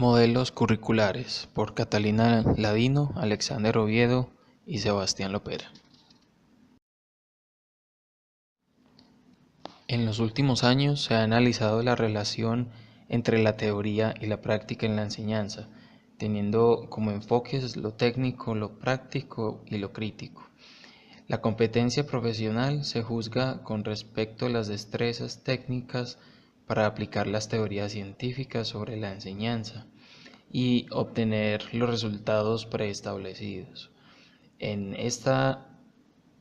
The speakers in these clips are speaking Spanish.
Modelos curriculares por Catalina Ladino, Alexander Oviedo y Sebastián Lopera. En los últimos años se ha analizado la relación entre la teoría y la práctica en la enseñanza, teniendo como enfoques lo técnico, lo práctico y lo crítico. La competencia profesional se juzga con respecto a las destrezas técnicas para aplicar las teorías científicas sobre la enseñanza y obtener los resultados preestablecidos. En esta,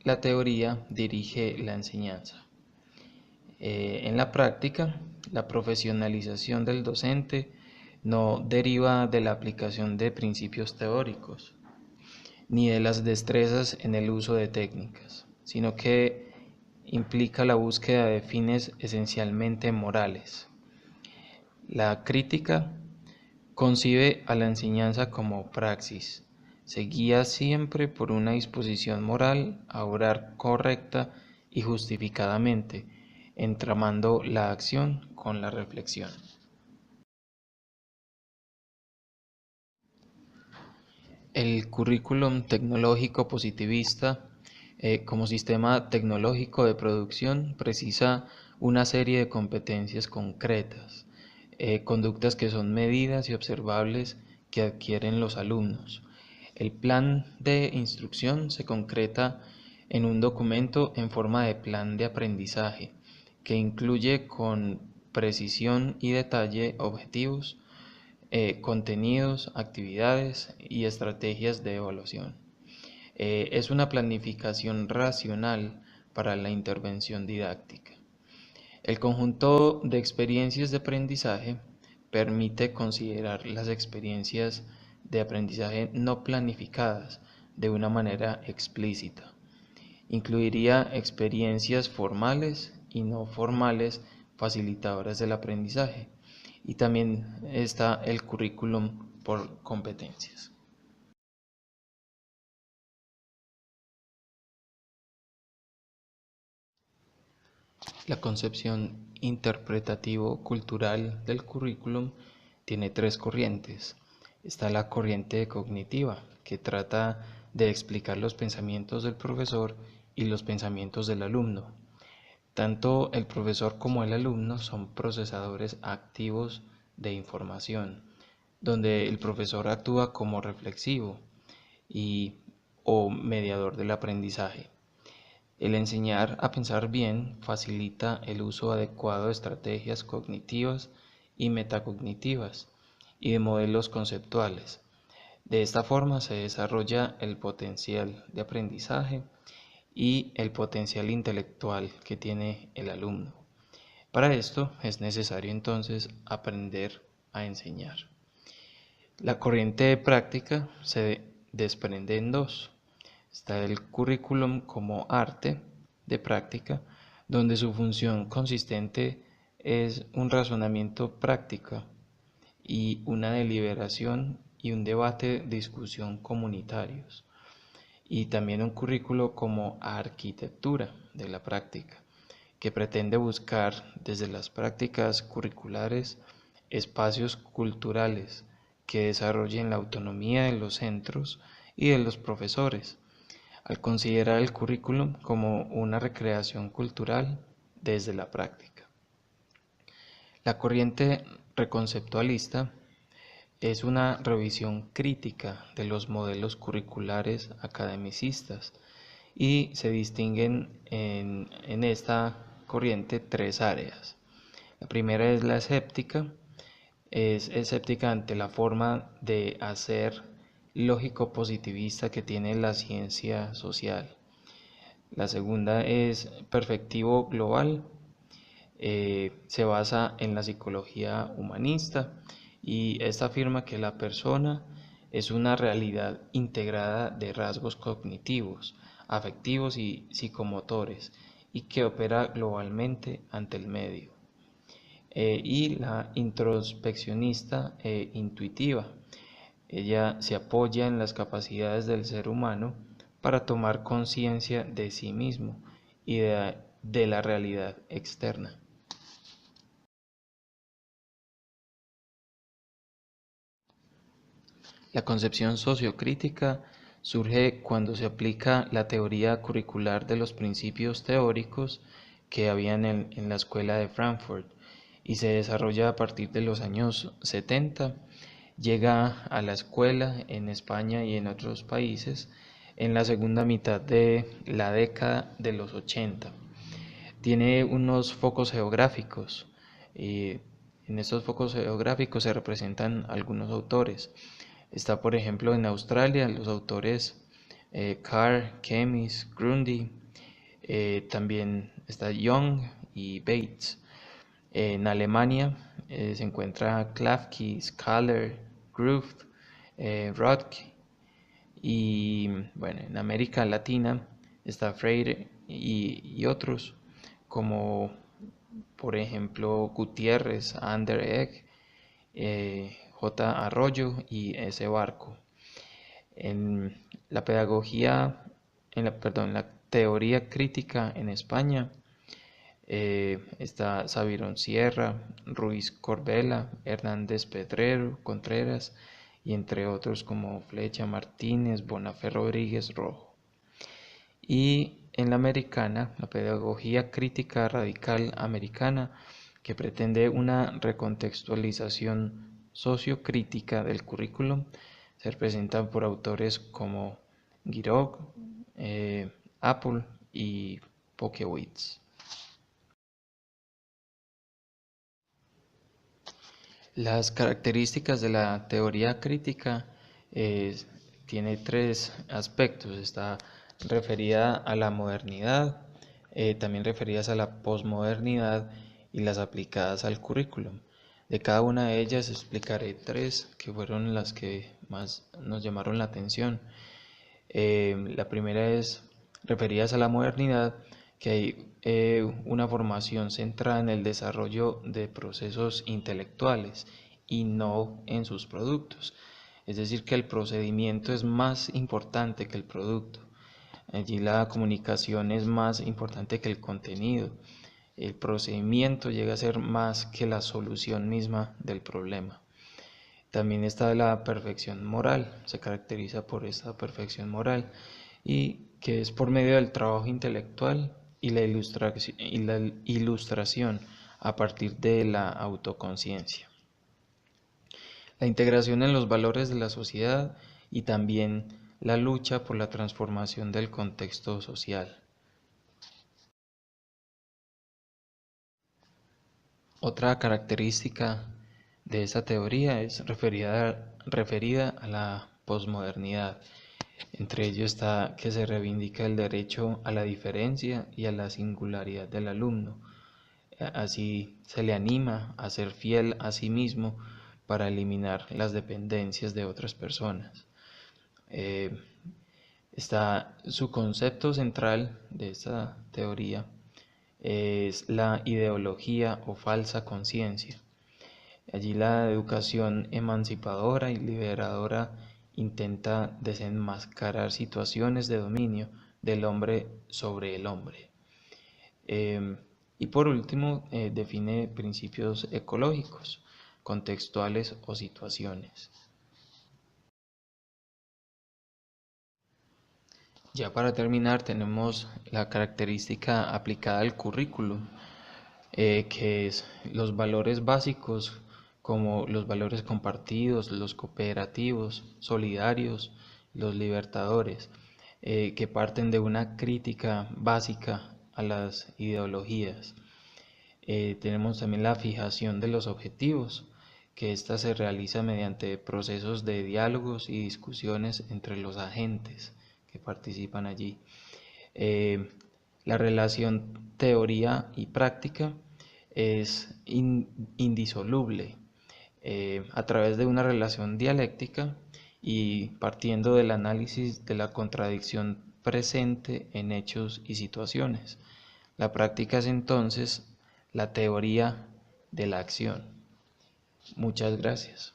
la teoría dirige la enseñanza. En la práctica, la profesionalización del docente no deriva de la aplicación de principios teóricos, ni de las destrezas en el uso de técnicas, sino que implica la búsqueda de fines esencialmente morales. La crítica concibe a la enseñanza como praxis, se guía siempre por una disposición moral a obrar correcta y justificadamente, entramando la acción con la reflexión. El currículum tecnológico positivista como sistema tecnológico de producción precisa una serie de competencias concretas, conductas que son medidas y observables que adquieren los alumnos. El plan de instrucción se concreta en un documento en forma de plan de aprendizaje que incluye con precisión y detalle objetivos, contenidos, actividades y estrategias de evaluación. Es una planificación racional para la intervención didáctica. El conjunto de experiencias de aprendizaje permite considerar las experiencias de aprendizaje no planificadas de una manera explícita. Incluiría experiencias formales y no formales facilitadoras del aprendizaje. Y también está el currículum por competencias. La concepción interpretativo-cultural del currículum tiene tres corrientes. Está la corriente cognitiva, que trata de explicar los pensamientos del profesor y los pensamientos del alumno. Tanto el profesor como el alumno son procesadores activos de información, donde el profesor actúa como reflexivo y, o mediador del aprendizaje. El enseñar a pensar bien facilita el uso adecuado de estrategias cognitivas y metacognitivas y de modelos conceptuales. De esta forma se desarrolla el potencial de aprendizaje y el potencial intelectual que tiene el alumno. Para esto es necesario entonces aprender a enseñar. La corriente práctica se desprende en dos. Está el currículum como arte de práctica, donde su función consistente es un razonamiento práctico y una deliberación y un debate, discusión comunitarios. Y también un currículo como arquitectura de la práctica, que pretende buscar desde las prácticas curriculares espacios culturales que desarrollen la autonomía de los centros y de los profesores, al considerar el currículum como una recreación cultural desde la práctica. La corriente reconceptualista es una revisión crítica de los modelos curriculares academicistas y se distinguen en esta corriente tres áreas. La primera es la escéptica, es escéptica ante la forma de hacer lógico-positivista que tiene la ciencia social. La segunda es perspectivo global, se basa en la psicología humanista y esta afirma que la persona es una realidad integrada de rasgos cognitivos, afectivos y psicomotores y que opera globalmente ante el medio. Y la introspeccionista e intuitiva. Ella se apoya en las capacidades del ser humano para tomar conciencia de sí mismo y de la realidad externa. La concepción sociocrítica surge cuando se aplica la teoría curricular de los principios teóricos que habían en la escuela de Frankfurt y se desarrolla a partir de los años 70. Llega a la escuela en España y en otros países en la segunda mitad de la década de los 80. Tiene unos focos geográficos y en estos focos geográficos se representan algunos autores. Está, por ejemplo, en Australia los autores Carr, Keynes, Grundy. También está Young y Bates. En Alemania se encuentra Klafki, Schaller, Groove, Rothke. Y bueno, en América Latina está Freire y otros, como por ejemplo Gutiérrez, Ander Egg, J. Arroyo y S. Barco. En la pedagogía, la teoría crítica en España está Sabirón Sierra, Ruiz Corbella, Hernández Pedrero, Contreras y entre otros como Flecha Martínez, Bonafé Rodríguez Rojo. Y en la americana, la pedagogía crítica radical americana, que pretende una recontextualización sociocrítica del currículum, se representan por autores como Giroux, Apple y Pokowitz. Las características de la teoría crítica tiene tres aspectos. Está referida a la modernidad, también referidas a la posmodernidad y las aplicadas al currículum. De cada una de ellas explicaré tres que fueron las que más nos llamaron la atención. La primera es referidas a la modernidad, que hay una formación centrada en el desarrollo de procesos intelectuales y no en sus productos. Es decir, que el procedimiento es más importante que el producto. Allí la comunicación es más importante que el contenido. El procedimiento llega a ser más que la solución misma del problema. También está la perfección moral, se caracteriza por esta perfección moral y que es por medio del trabajo intelectual y la ilustración a partir de la autoconciencia. La integración en los valores de la sociedad y también la lucha por la transformación del contexto social. Otra característica de esta teoría es referida a la posmodernidad. Entre ellos está que se reivindica el derecho a la diferencia y a la singularidad del alumno. Así se le anima a ser fiel a sí mismo para eliminar las dependencias de otras personas. Está su concepto central de esta teoría es la ideología o falsa conciencia. Allí la educación emancipadora y liberadora intenta desenmascarar situaciones de dominio del hombre sobre el hombre. Y por último, define principios ecológicos, contextuales o situaciones. Ya para terminar, tenemos la característica aplicada al currículum, que es los valores básicos como los valores compartidos, los cooperativos, solidarios, los libertadores, que parten de una crítica básica a las ideologías. Tenemos también la fijación de los objetivos, que ésta se realiza mediante procesos de diálogos y discusiones entre los agentes que participan allí. La relación teoría y práctica es indisoluble a través de una relación dialéctica y partiendo del análisis de la contradicción presente en hechos y situaciones. La práctica es entonces la teoría de la acción. Muchas gracias.